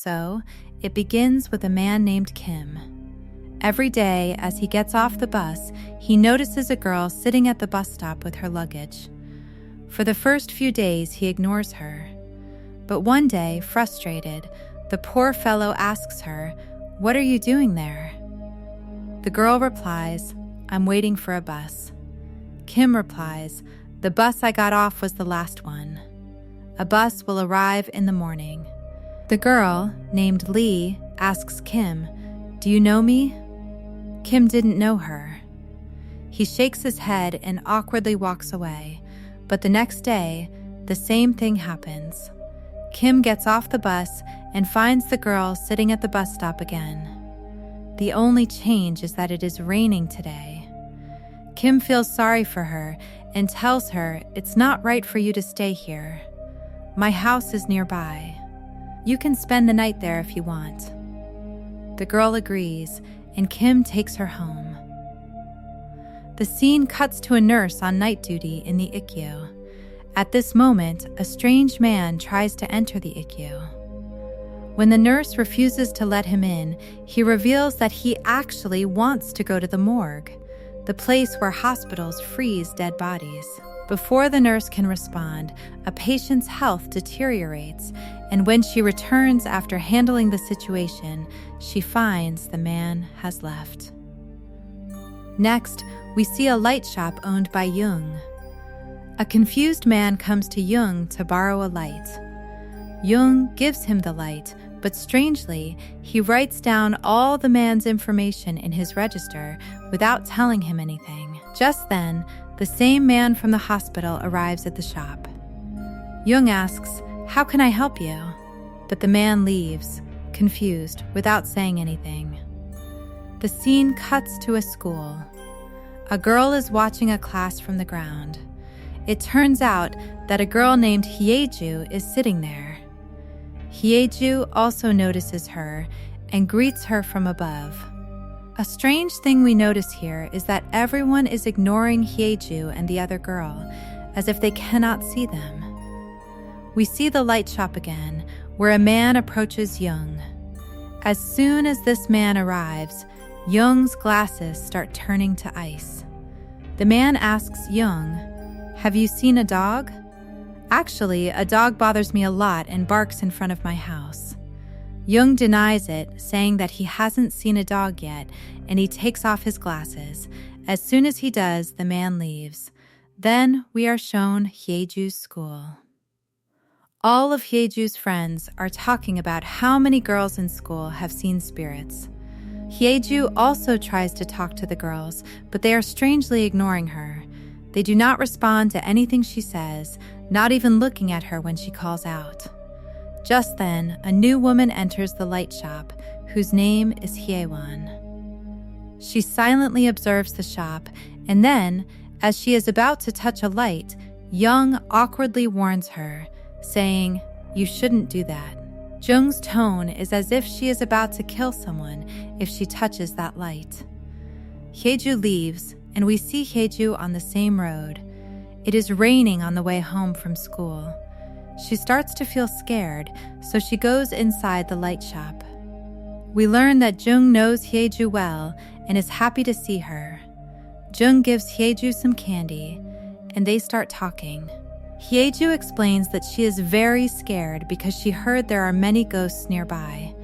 So, it begins with a man named Kim. Every day, as he gets off the bus, he notices a girl sitting at the bus stop with her luggage. For the first few days, he ignores her. But one day, frustrated, the poor fellow asks her, "What are you doing there?" The girl replies, "I'm waiting for a bus." Kim replies, "The bus I got off was the last one. A bus will arrive in the morning." The girl, named Lee, asks Kim, "Do you know me?" Kim didn't know her. He shakes his head and awkwardly walks away, but the next day, the same thing happens. Kim gets off the bus and finds the girl sitting at the bus stop again. The only change is that it is raining today. Kim feels sorry for her and tells her, "It's not right for you to stay here. My house is nearby. You can spend the night there if you want." The girl agrees, and Kim takes her home. The scene cuts to a nurse on night duty in the ICU. At this moment, a strange man tries to enter the ICU. When the nurse refuses to let him in, he reveals that he actually wants to go to the morgue, the place where hospitals freeze dead bodies. Before the nurse can respond, a patient's health deteriorates, and when she returns after handling the situation, she finds the man has left. Next, we see a light shop owned by Jung. A confused man comes to Jung to borrow a light. Jung gives him the light, but strangely, he writes down all the man's information in his register without telling him anything. Just then, the same man from the hospital arrives at the shop. Jung asks, "How can I help you?" But the man leaves, confused, without saying anything. The scene cuts to a school. A girl is watching a class from the ground. It turns out that a girl named Hyeju is sitting there. Hyeju also notices her and greets her from above. A strange thing we notice here is that everyone is ignoring Hyeju and the other girl, as if they cannot see them. We see the light shop again, where a man approaches Jung. As soon as this man arrives, Jung's glasses start turning to ice. The man asks Jung, "Have you seen a dog?" "Actually, a dog bothers me a lot and barks in front of my house." Jung denies it, saying that he hasn't seen a dog yet, and he takes off his glasses. As soon as he does, the man leaves. Then we are shown Hyeju's school. All of Hyeju's friends are talking about how many girls in school have seen spirits. Hyeju also tries to talk to the girls, but they are strangely ignoring her. They do not respond to anything she says, not even looking at her when she calls out. Just then, a new woman enters the light shop, whose name is Hyewan. She silently observes the shop, and then, as she is about to touch a light, Jung awkwardly warns her, saying, "You shouldn't do that." Jung's tone is as if she is about to kill someone if she touches that light. Hyeju leaves, and we see Hyeju on the same road. It is raining on the way home from school. She starts to feel scared, so she goes inside the light shop. We learn that Jung knows Hyeju well and is happy to see her. Jung gives Hyeju some candy, and they start talking. Hyeju explains that she is very scared because she heard there are many ghosts nearby.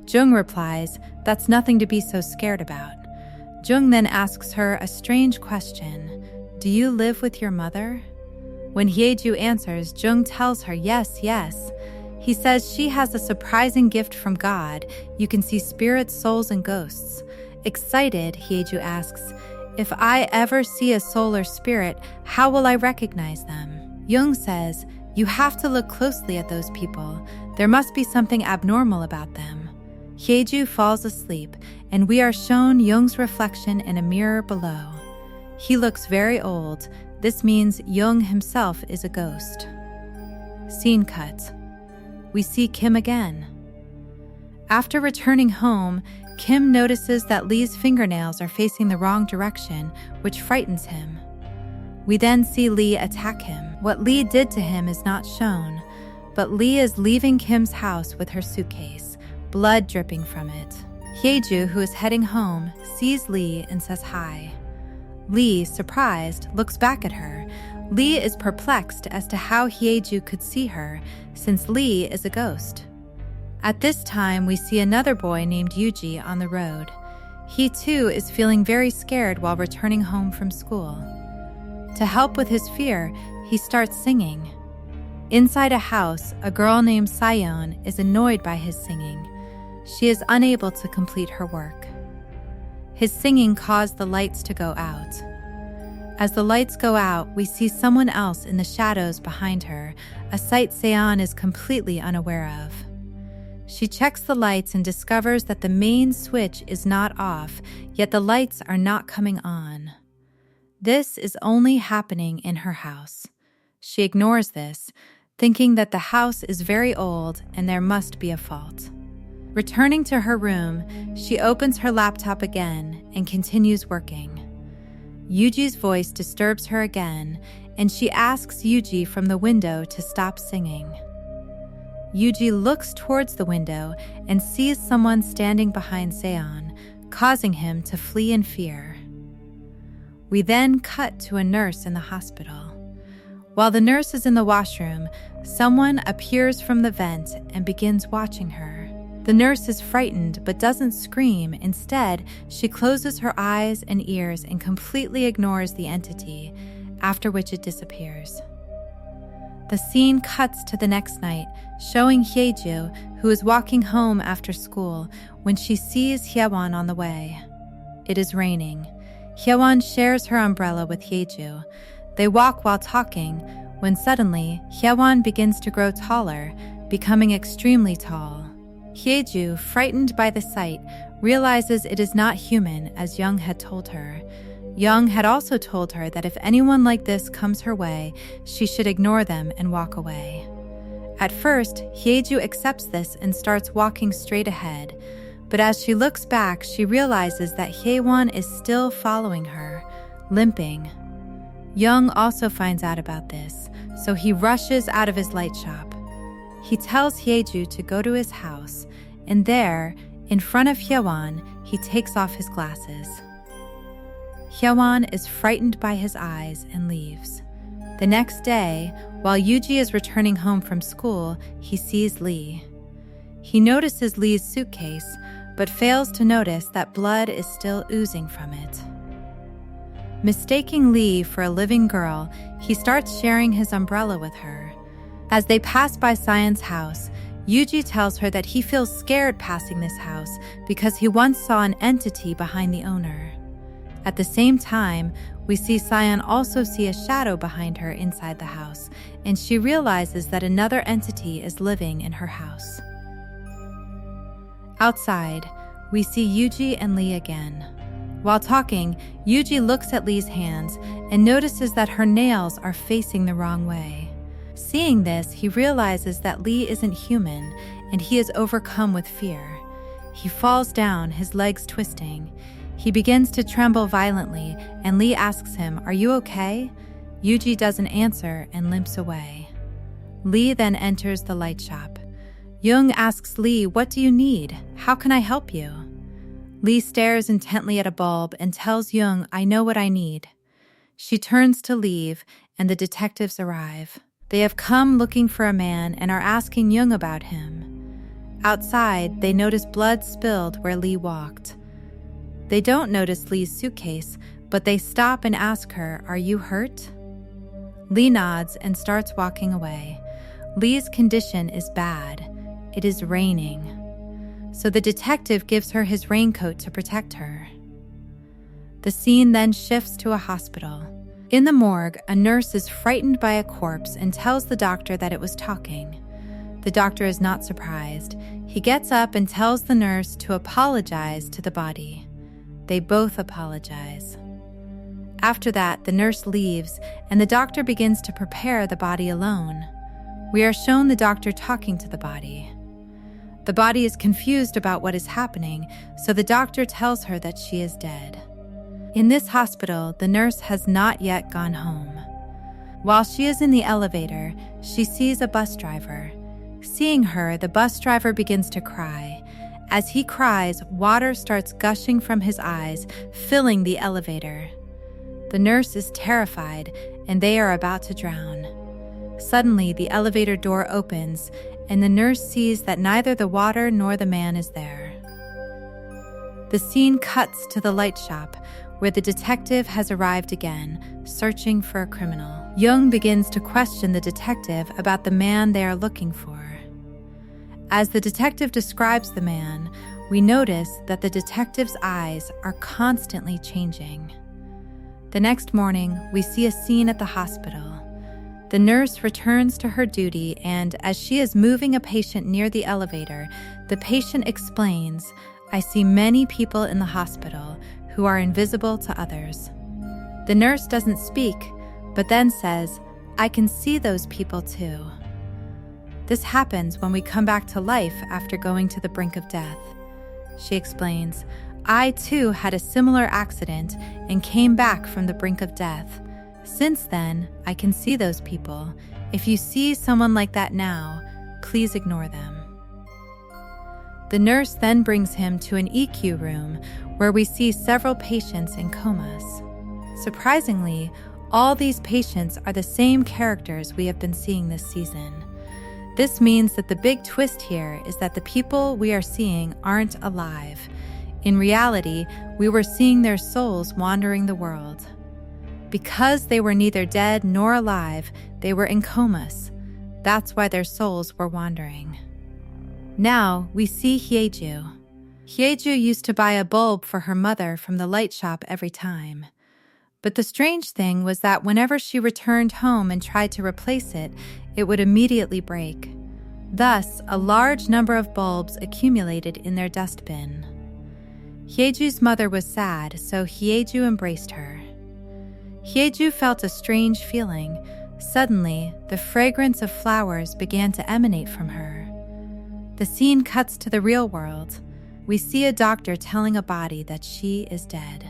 Jung replies, "That's nothing to be so scared about." Jung then asks her a strange question, "Do you live with your mother?" When Hyeju answers, Jung tells her, yes. He says she has a surprising gift from God. You can see spirits, souls, and ghosts. Excited, Hyeju asks, "If I ever see a soul or spirit, how will I recognize them?" Jung says, "You have to look closely at those people. There must be something abnormal about them." Hyeju falls asleep, and we are shown Jung's reflection in a mirror below. He looks very old. This means Jung himself is a ghost. Scene cut. We see Kim again. After returning home, Kim notices that Lee's fingernails are facing the wrong direction, which frightens him. We then see Lee attack him. What Lee did to him is not shown, but Lee is leaving Kim's house with her suitcase. blood dripping from it. Hyeju, who is heading home, sees Lee and says hi. Lee, surprised, looks back at her. Lee is perplexed as to how Hyeju could see her, since Lee is a ghost. At this time, we see another boy named Yuji on the road. He too is feeling very scared while returning home from school. To help with his fear, he starts singing. Inside a house, a girl named Sayeon is annoyed by his singing. She is unable to complete her work. His singing caused the lights to go out. As the lights go out, we see someone else in the shadows behind her, a sight Sayeon is completely unaware of. She checks the lights and discovers that the main switch is not off, yet the lights are not coming on. This is only happening in her house. She ignores this, thinking that the house is very old and there must be a fault. Returning to her room, she opens her laptop again and continues working. Yuji's voice disturbs her again, and she asks Yuji from the window to stop singing. Yuji looks towards the window and sees someone standing behind Sayeon, causing him to flee in fear. We then cut to a nurse in the hospital. While the nurse is in the washroom, someone appears from the vent and begins watching her. The nurse is frightened but doesn't scream. Instead, she closes her eyes and ears and completely ignores the entity, after which it disappears. The scene cuts to the next night, showing Hyeju, who is walking home after school, when she sees Hyewon on the way. It is raining. Hyewon shares her umbrella with Hyeju. They walk while talking, when suddenly, Hyewon begins to grow taller, becoming extremely tall. Hyeju, frightened by the sight, realizes it is not human, as Young had told her. Young had also told her that if anyone like this comes her way, she should ignore them and walk away. At first, Hyeju accepts this and starts walking straight ahead, but as she looks back, she realizes that Hyewon is still following her, limping. Young also finds out about this, so he rushes out of his light shop. He tells Hyeju to go to his house, and there, in front of Hyewon, he takes off his glasses. Hyewon is frightened by his eyes and leaves. The next day, while Yuji is returning home from school, he sees Lee. He notices Lee's suitcase, but fails to notice that blood is still oozing from it. Mistaking Lee for a living girl, he starts sharing his umbrella with her. As they pass by Sayeon's house, Yuji tells her that he feels scared passing this house because he once saw an entity behind the owner. At the same time, we see Sayeon also see a shadow behind her inside the house, and she realizes that another entity is living in her house. Outside, we see Yuji and Lee again. While talking, Yuji looks at Lee's hands and notices that her nails are facing the wrong way. Seeing this, he realizes that Lee isn't human, and he is overcome with fear. He falls down, his legs twisting. He begins to tremble violently, and Lee asks him, "Are you okay?" Yuji doesn't answer and limps away. Lee then enters the light shop. Young asks Lee, "What do you need? How can I help you?" Lee stares intently at a bulb and tells Young, "I know what I need." She turns to leave, and the detectives arrive. They have come looking for a man and are asking Young about him. Outside, they notice blood spilled where Lee walked. They don't notice Lee's suitcase, but they stop and ask her, "Are you hurt?" Lee nods and starts walking away. Lee's condition is bad. It is raining. So the detective gives her his raincoat to protect her. The scene then shifts to a hospital. In the morgue, a nurse is frightened by a corpse and tells the doctor that it was talking. The doctor is not surprised. He gets up and tells the nurse to apologize to the body. They both apologize. After that, the nurse leaves, and the doctor begins to prepare the body alone. We are shown the doctor talking to the body. The body is confused about what is happening, so the doctor tells her that she is dead. In this hospital, the nurse has not yet gone home. While she is in the elevator, she sees a bus driver. Seeing her, the bus driver begins to cry. As he cries, water starts gushing from his eyes, filling the elevator. The nurse is terrified, and they are about to drown. Suddenly, the elevator door opens, and the nurse sees that neither the water nor the man is there. The scene cuts to the light shop, where the detective has arrived again, searching for a criminal. Young begins to question the detective about the man they are looking for. As the detective describes the man, we notice that the detective's eyes are constantly changing. The next morning, we see a scene at the hospital. The nurse returns to her duty, and as she is moving a patient near the elevator, the patient explains, "I see many people in the hospital who are invisible to others." The nurse doesn't speak, but then says, "I can see those people too." This happens when we come back to life after going to the brink of death. She explains, "I too had a similar accident and came back from the brink of death. Since then, I can see those people. If you see someone like that now, please ignore them." The nurse then brings him to an EQ room where we see several patients in comas. Surprisingly, all these patients are the same characters we have been seeing this season. This means that the big twist here is that the people we are seeing aren't alive. In reality, we were seeing their souls wandering the world. Because they were neither dead nor alive, they were in comas. That's why their souls were wandering. Now we see Hyeju. Hyeju used to buy a bulb for her mother from the light shop every time. But the strange thing was that whenever she returned home and tried to replace it, it would immediately break. Thus, a large number of bulbs accumulated in their dustbin. Hyeju's mother was sad, so Hyeju embraced her. Hyeju felt a strange feeling. Suddenly, the fragrance of flowers began to emanate from her. The scene cuts to the real world. We see a doctor telling a body that she is dead.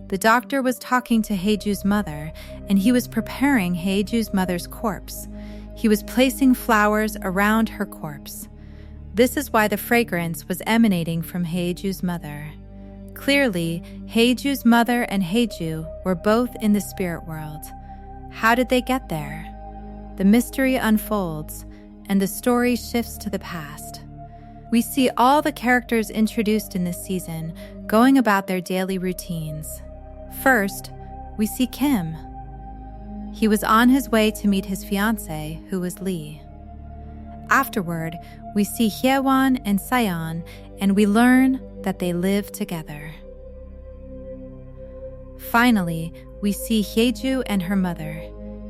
The doctor was talking to Hyeju's mother, and he was preparing Hyeju's mother's corpse. He was placing flowers around her corpse. This is why the fragrance was emanating from Hyeju's mother. Clearly, Hyeju's mother and Hyeju were both in the spirit world. How did they get there? The mystery unfolds, and the story shifts to the past. We see all the characters introduced in this season going about their daily routines. First, we see Kim. He was on his way to meet his fiancée, who was Lee. Afterward, we see Hyewan and Sayeon, and we learn that they live together. Finally, we see Hyeju and her mother.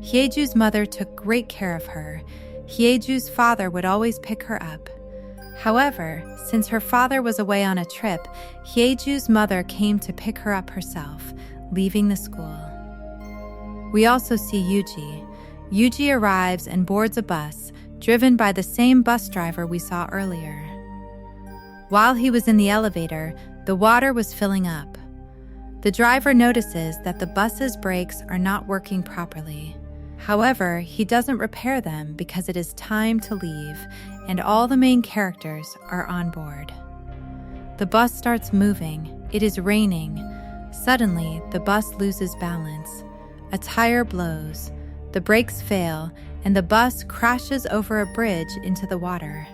Hyeju's mother took great care of her. Hyeju's father would always pick her up. However, since her father was away on a trip, Hyeju's mother came to pick her up herself, leaving the school. We also see Yuji. Yuji arrives and boards a bus, driven by the same bus driver we saw earlier. While he was in the elevator, the water was filling up. The driver notices that the bus's brakes are not working properly. However, he doesn't repair them because it is time to leave, and all the main characters are on board. The bus starts moving. It is raining. Suddenly, the bus loses balance. A tire blows. The brakes fail, and the bus crashes over a bridge into the water.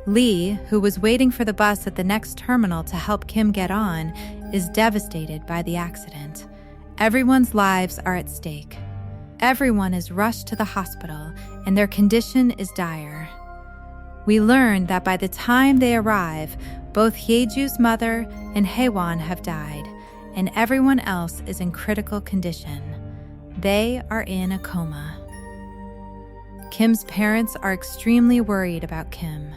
Lee, who was waiting for the bus at the next terminal to help Kim get on, is devastated by the accident. Everyone's lives are at stake. Everyone is rushed to the hospital, and their condition is dire. We learn that by the time they arrive, both Hyeju's mother and Hyewan have died, and everyone else is in critical condition. They are in a coma. Kim's parents are extremely worried about Kim.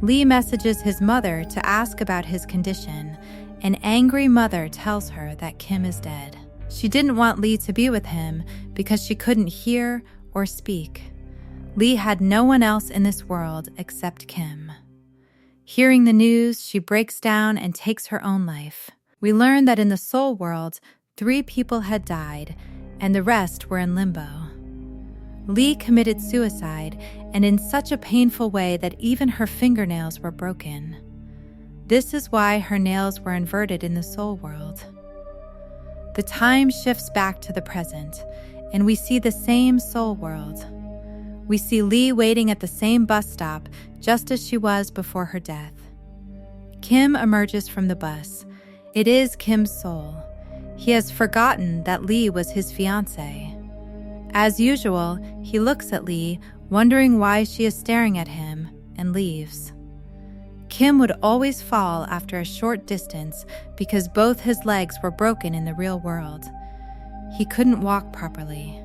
Lee messages his mother to ask about his condition. An angry mother tells her that Kim is dead. She didn't want Lee to be with him because she couldn't hear or speak. Lee had no one else in this world except Kim. Hearing the news, she breaks down and takes her own life. We learn that in the soul world, 3 people had died, and the rest were in limbo. Lee committed suicide, and in such a painful way that even her fingernails were broken. This is why her nails were inverted in the soul world. The time shifts back to the present, and we see the same soul world. We see Lee waiting at the same bus stop just as she was before her death. Kim emerges from the bus. It is Kim's soul. He has forgotten that Lee was his fiancée. As usual, he looks at Lee, wondering why she is staring at him, and leaves. Kim would always fall after a short distance because both his legs were broken in the real world. He couldn't walk properly.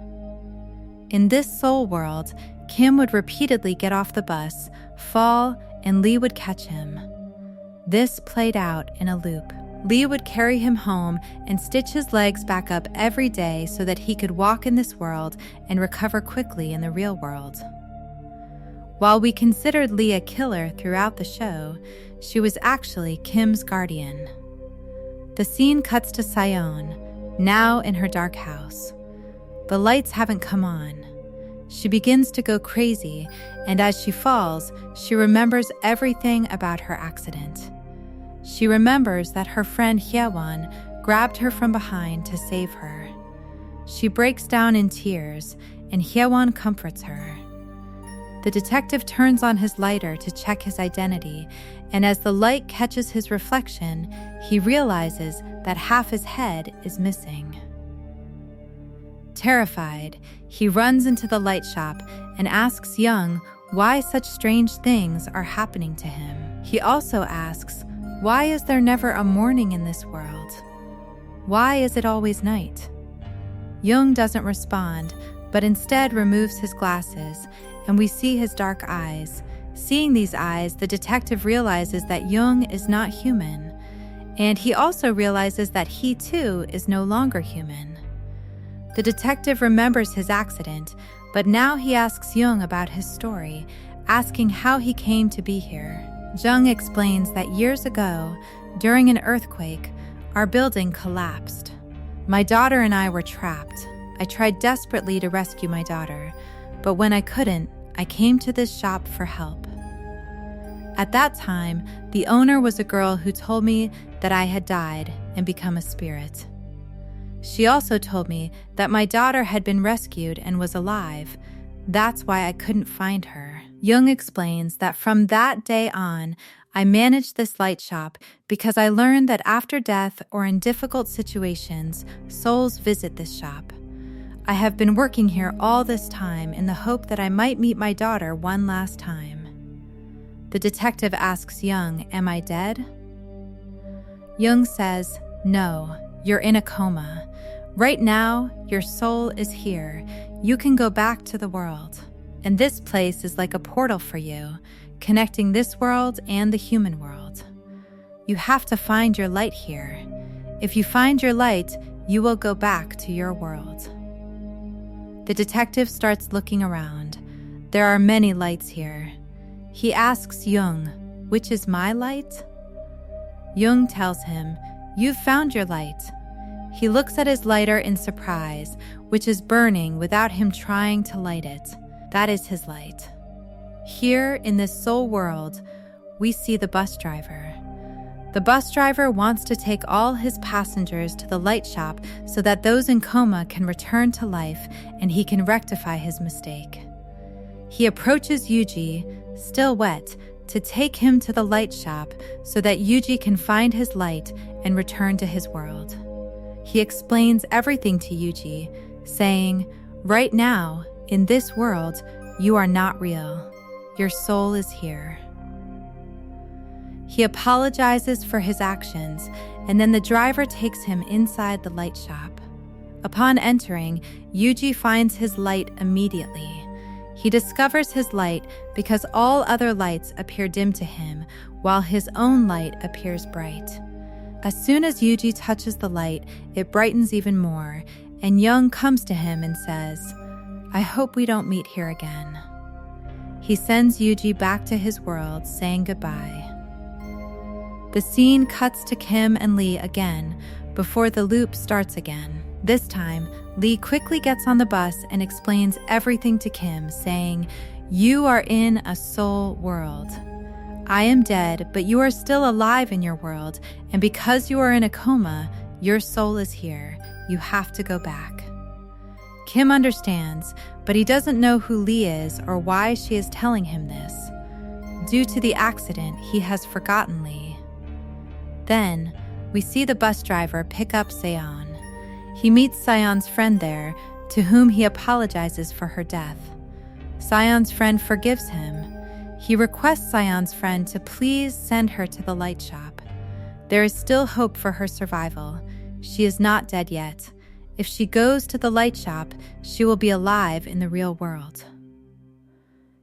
In this soul world, Kim would repeatedly get off the bus, fall, and Lee would catch him. This played out in a loop. Lee would carry him home and stitch his legs back up every day so that he could walk in this world and recover quickly in the real world. While we considered Lee a killer throughout the show, she was actually Kim's guardian. The scene cuts to Sion, now in her dark house. The lights haven't come on. She begins to go crazy, and as she falls, she remembers everything about her accident. She remembers that her friend Hyewon grabbed her from behind to save her. She breaks down in tears, and Hyewon comforts her. The detective turns on his lighter to check his identity, and as the light catches his reflection, he realizes that half his head is missing. Terrified, he runs into the light shop and asks Young why such strange things are happening to him. He also asks, why is there never a morning in this world? Why is it always night? Young doesn't respond, but instead removes his glasses, and we see his dark eyes. Seeing these eyes, the detective realizes that Young is not human, and he also realizes that he too is no longer human. The detective remembers his accident, but now he asks Young about his story, asking how he came to be here. Jung explains that years ago, during an earthquake, our building collapsed. My daughter and I were trapped. I tried desperately to rescue my daughter, but when I couldn't, I came to this shop for help. At that time, the owner was a girl who told me that I had died and become a spirit. She also told me that my daughter had been rescued and was alive. That's why I couldn't find her. Jung explains that from that day on, I managed this light shop because I learned that after death or in difficult situations, souls visit this shop. I have been working here all this time in the hope that I might meet my daughter one last time. The detective asks Jung, "Am I dead?" Jung says, "No, you're in a coma. Right now, your soul is here. You can go back to the world. And this place is like a portal for you, connecting this world and the human world. You have to find your light here. If you find your light, you will go back to your world." The detective starts looking around. There are many lights here. He asks Jung, "Which is my light?" Jung tells him, "You've found your light." He looks at his lighter in surprise, which is burning without him trying to light it. That is his light. Here in this soul world, we see the bus driver. The bus driver wants to take all his passengers to the light shop so that those in coma can return to life and he can rectify his mistake. He approaches Yuji, still wet, to take him to the light shop so that Yuji can find his light and return to his world. He explains everything to Yuji, saying, "Right now, in this world, you are not real. Your soul is here." He apologizes for his actions, and then the driver takes him inside the light shop. Upon entering, Yuji finds his light immediately. He discovers his light because all other lights appear dim to him, while his own light appears bright. As soon as Yuji touches the light, it brightens even more, and Jung comes to him and says, "I hope we don't meet here again." He sends Yuji back to his world, saying goodbye. The scene cuts to Kim and Lee again, before the loop starts again. This time, Lee quickly gets on the bus and explains everything to Kim, saying, You are in a soul world. I am dead, but you are still alive in your world, and because you are in a coma, your soul is here. You have to go back. Kim understands, but he doesn't know who Lee is or why she is telling him this. Due to the accident, he has forgotten Lee. Then, we see the bus driver pick up Seon. He meets Seon's friend there, to whom he apologizes for her death. Seon's friend forgives him. He requests Seon's friend to please send her to the light shop. There is still hope for her survival. She is not dead yet. If she goes to the light shop, she will be alive in the real world.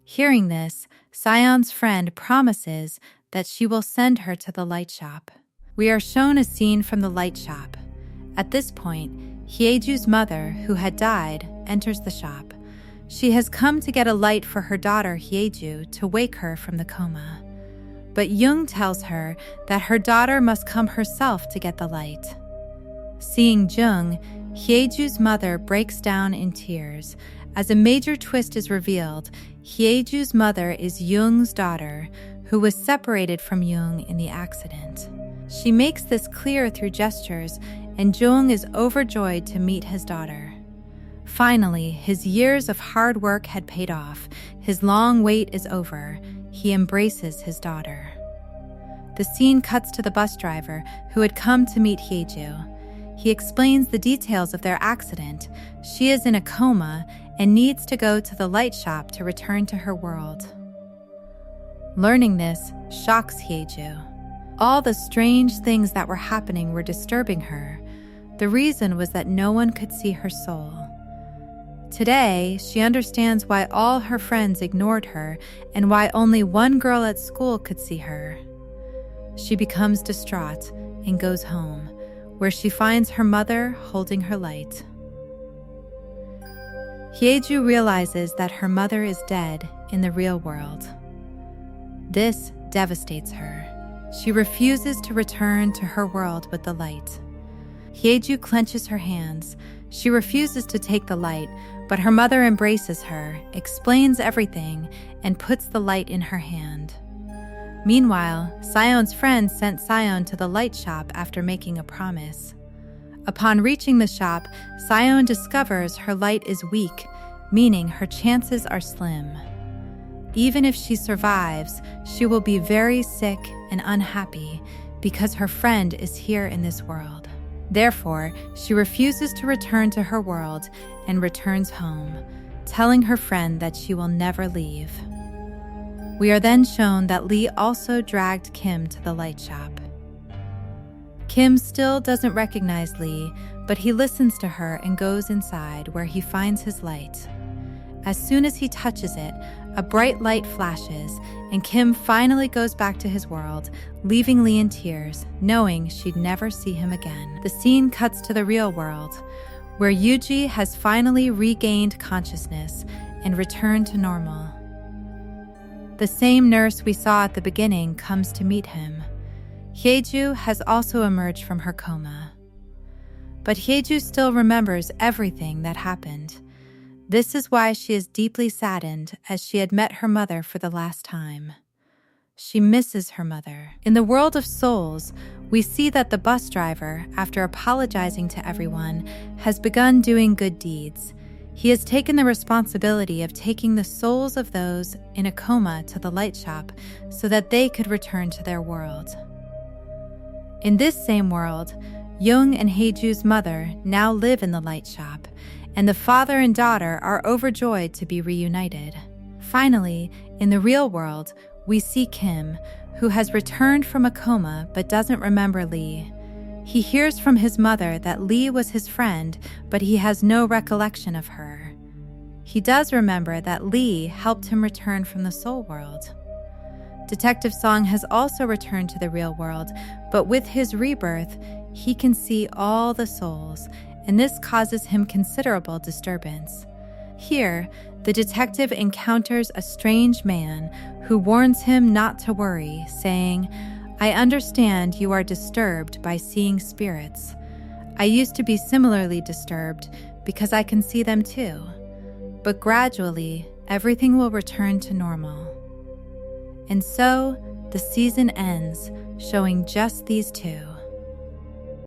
Hearing this, Seon's friend promises that she will send her to the light shop. We are shown a scene from the light shop. At this point, Hyeju's mother, who had died, enters the shop. She has come to get a light for her daughter Hyeju to wake her from the coma. But Jung tells her that her daughter must come herself to get the light. Seeing Jung, Hyeju's mother breaks down in tears. As a major twist is revealed, Hyeju's mother is Jung's daughter, who was separated from Jung in the accident. She makes this clear through gestures, and Jung is overjoyed to meet his daughter. Finally, his years of hard work had paid off. His long wait is over. He embraces his daughter. The scene cuts to the bus driver, who had come to meet Hyeju. He explains the details of their accident. She is in a coma and needs to go to the light shop to return to her world. Learning this shocks Hyeju. All the strange things that were happening were disturbing her. The reason was that no one could see her soul. Today, she understands why all her friends ignored her and why only one girl at school could see her. She becomes distraught and goes home, where she finds her mother holding her light. Hyeju realizes that her mother is dead in the real world. This devastates her. She refuses to return to her world with the light. Hyeju clenches her hands. She refuses to take the light, but her mother embraces her, explains everything, and puts the light in her hand. Meanwhile, Seon's friend sent Seon to the light shop after making a promise. Upon reaching the shop, Seon discovers her light is weak, meaning her chances are slim. Even if she survives, she will be very sick and unhappy because her friend is here in this world. Therefore, she refuses to return to her world and returns home, telling her friend that she will never leave. We are then shown that Lee also dragged Kim to the light shop. Kim still doesn't recognize Lee, but he listens to her and goes inside where he finds his light. As soon as he touches it, a bright light flashes, and Kim finally goes back to his world, leaving Lee in tears, knowing she'd never see him again. The scene cuts to the real world, where Yuji has finally regained consciousness and returned to normal. The same nurse we saw at the beginning comes to meet him. Hyeju has also emerged from her coma. But Hyeju still remembers everything that happened. This is why she is deeply saddened, as she had met her mother for the last time. She misses her mother. In the world of souls, we see that the bus driver, after apologizing to everyone, has begun doing good deeds. He has taken the responsibility of taking the souls of those in a coma to the light shop so that they could return to their world. In this same world, Jung and Hyeju's mother now live in the light shop, and the father and daughter are overjoyed to be reunited. Finally, in the real world, we see Kim, who has returned from a coma but doesn't remember Lee. He hears from his mother that Lee was his friend, but he has no recollection of her. He does remember that Lee helped him return from the soul world. Detective Song has also returned to the real world, but with his rebirth, he can see all the souls, and this causes him considerable disturbance. Here, the detective encounters a strange man who warns him not to worry, saying, "I understand you are disturbed by seeing spirits. I used to be similarly disturbed because I can see them too. But gradually, everything will return to normal. And so, the season ends, showing just these two.